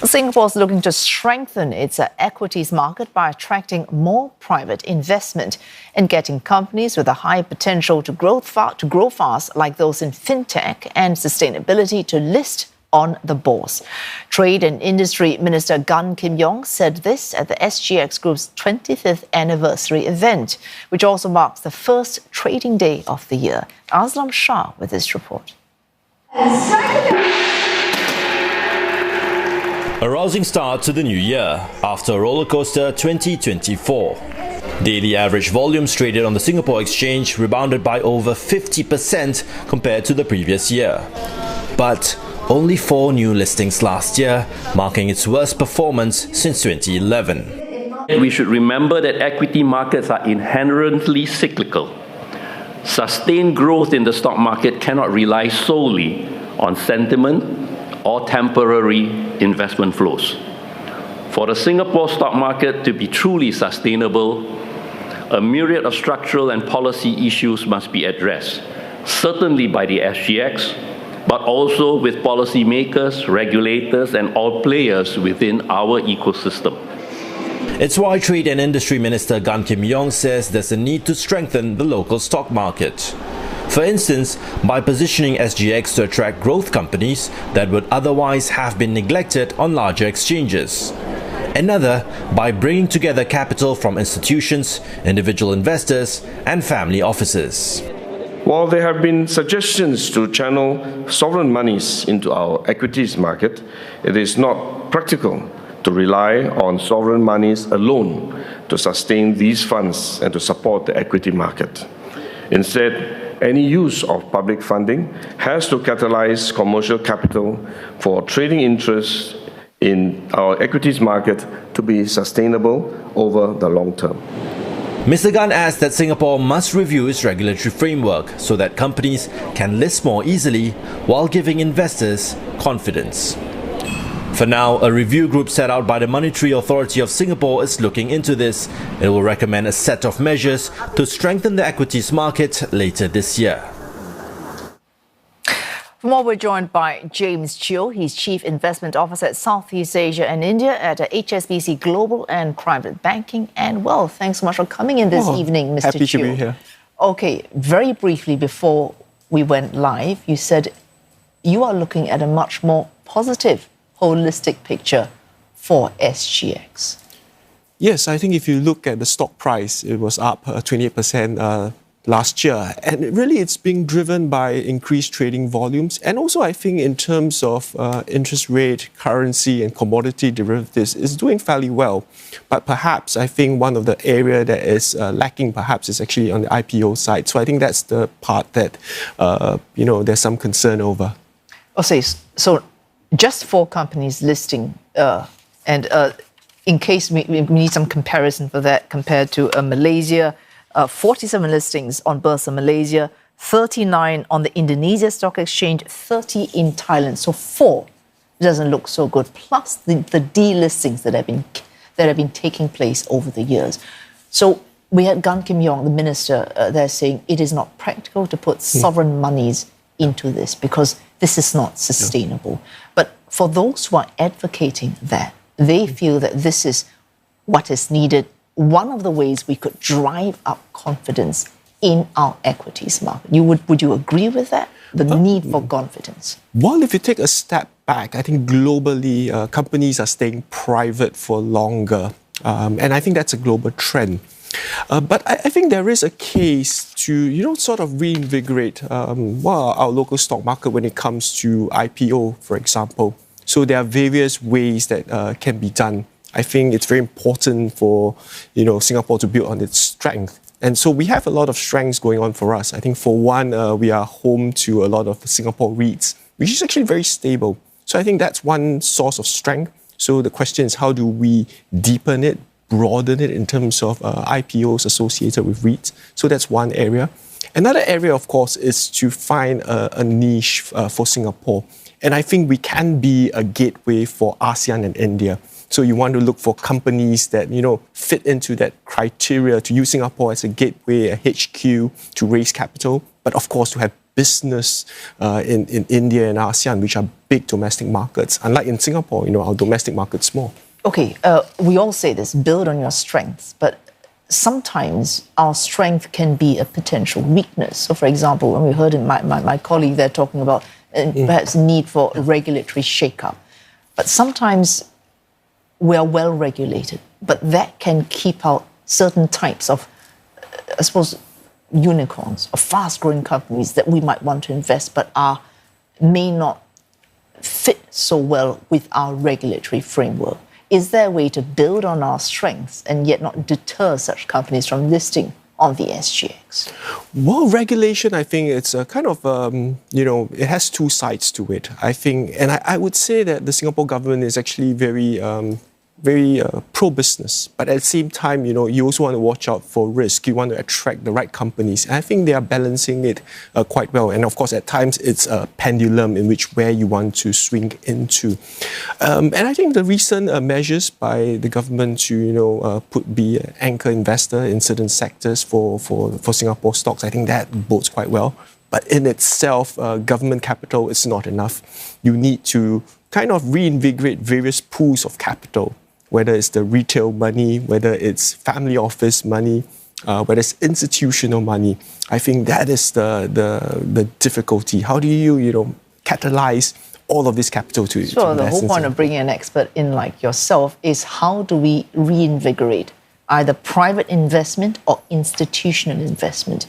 Singapore is looking to strengthen its equities market by attracting more private investment and getting companies with a high potential to grow fast, like those in fintech and sustainability, to list on the bourse. Trade and Industry Minister Yong said this at the SGX Group's 25th anniversary event, which also marks the first trading day of the year. Aslam Shah with this report. A rousing start to the new year after a rollercoaster 2024. Daily average volumes traded on the Singapore Exchange rebounded by over 50% compared to the previous year. But only 4 new listings last year, marking its worst performance since 2011. We should remember that equity markets are inherently cyclical. Sustained growth in the stock market cannot rely solely on sentiment or temporary investment flows. For the Singapore stock market to be truly sustainable, a myriad of structural and policy issues must be addressed, certainly by the SGX, but also with policymakers, regulators, and all players within our ecosystem. It's why Trade and Industry Minister Yong says there's a need to strengthen the local stock market. For instance, by positioning SGX to attract growth companies that would otherwise have been neglected on larger exchanges. Another, by bringing together capital from institutions, individual investors, and family offices. While there have been suggestions to channel sovereign monies into our equities market, it is not practical to rely on sovereign monies alone to sustain these funds and to support the equity market. Instead, any use of public funding has to catalyze commercial capital for trading interests in our equities market to be sustainable over the long term. Mr. Gan adds that Singapore must review its regulatory framework so that companies can list more easily while giving investors confidence. For now, a review group set out by the Monetary Authority of Singapore is looking into this. It will recommend a set of measures to strengthen the equities market later this year. For more, we're joined by James Cheo. He's Chief Investment Officer at Southeast Asia and India at HSBC Global and Private Banking and Wealth. Thanks so much for coming in this evening, Mr. Happy Cheo. to be here. Okay, very briefly before we went live, you said you are looking at a much more positive, holistic picture for SGX. Yes, I think if you look at the stock price, it was up 28% last year. And it's being driven by increased trading volumes. And also, I think in terms of interest rate, currency and commodity derivatives, is doing fairly well. But perhaps I think one of the area that is lacking perhaps is actually on the IPO side. So I think that's the part that, there's some concern over. Okay, so just 4 companies listing, in case we need some comparison for that compared to Malaysia, 47 listings on Bursa Malaysia, 39 on the Indonesia Stock Exchange, 30 in Thailand. So 4 doesn't look so good. Plus the delistings that have been taking place over the years. So we had Yong, the minister, there saying it is not practical to put sovereign monies into this because this is not sustainable. But for those who are advocating that, they feel that this is what is needed. One of the ways we could drive up confidence in our equities market. Would you agree with that? The need for confidence. Well, if you take a step back, I think globally companies are staying private for longer. And I think that's a global trend. But I think there is a case to, sort of reinvigorate our local stock market when it comes to IPO, for example. So there are various ways that can be done. I think it's very important for, Singapore to build on its strength. And so we have a lot of strengths going on for us. I think for one, we are home to a lot of Singapore REITs, which is actually very stable. So I think that's one source of strength. So the question is, how do we deepen it, broaden it in terms of IPOs associated with REITs? So that's one area. Another area, of course, is to find a niche for Singapore. And I think we can be a gateway for ASEAN and India. So you want to look for companies that, fit into that criteria to use Singapore as a gateway, a HQ to raise capital, but of course to have business in India and ASEAN, which are big domestic markets. Unlike in Singapore, our domestic market's small. Okay, we all say this, build on your strengths, but sometimes our strength can be a potential weakness. So, for example, when we heard my colleague there talking about perhaps need for regulatory shake-up, but sometimes we are well regulated, but that can keep out certain types of, I suppose, unicorns or fast-growing companies that we might want to invest, but may not fit so well with our regulatory framework. Is there a way to build on our strengths and yet not deter such companies from listing on the SGX? Well, regulation, I think it's a kind of, it has two sides to it, I think. And I would say that the Singapore government is actually very pro-business. But at the same time, you also want to watch out for risk. You want to attract the right companies. And I think they are balancing it quite well. And of course, at times, it's a pendulum in where you want to swing into. And I think the recent measures by the government to, be an anchor investor in certain sectors for Singapore stocks, I think that bodes quite well. But in itself, government capital is not enough. You need to kind of reinvigorate various pools of capital, whether it's the retail money, whether it's family office money, whether it's institutional money. I think that is the difficulty. How do you, catalyze all of this capital to invest? Sure, the whole point of bringing an expert in like yourself is how do we reinvigorate either private investment or institutional investment?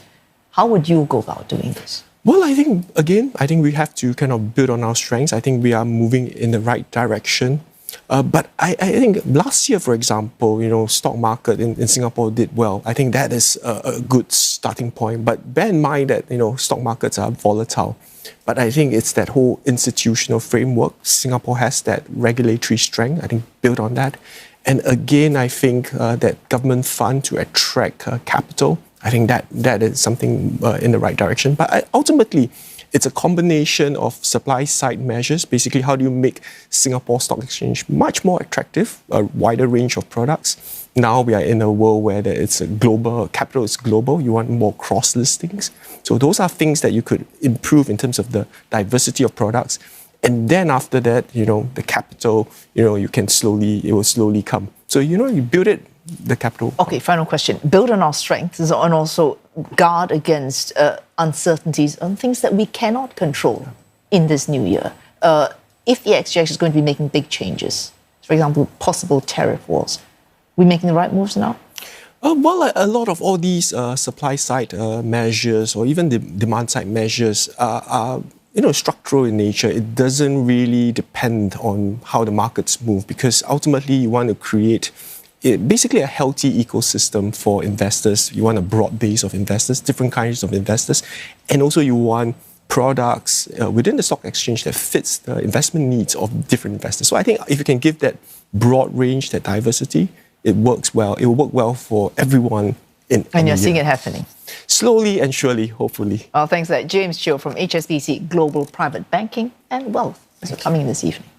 How would you go about doing this? Well, I think we have to kind of build on our strengths. I think we are moving in the right direction. But I think last year, for example, stock market in Singapore did well. I think that is a good starting point. But bear in mind that, stock markets are volatile. But I think it's that whole institutional framework. Singapore has that regulatory strength. I think build on that. And again, I think that government fund to attract capital, I think that is something in the right direction. But ultimately, it's a combination of supply-side measures. Basically, how do you make Singapore Stock Exchange much more attractive, a wider range of products? Now we are in a world where it's a global, capital is global. You want more cross-listings. So those are things that you could improve in terms of the diversity of products. And then after that, the capital, it will slowly come. So, you build it, the capital. Okay, final question. Build on our strengths and also guard against uncertainties on things that we cannot control in this new year. If the XGX is going to be making big changes, for example, possible tariff wars, we making the right moves now? Well, a lot of all these supply-side measures or even the demand-side measures are structural in nature. It doesn't really depend on how the markets move because ultimately you want to create basically a healthy ecosystem for investors. You want a broad base of investors, different kinds of investors, and also you want products within the stock exchange that fits the investment needs of different investors. So I think if you can give that broad range, that diversity, it works well. It will work well for everyone. And you're seeing it happening? Slowly and surely, hopefully. Well, thanks for that. James Cheo from HSBC Global Private Banking and Wealth. Thanks for coming in this evening.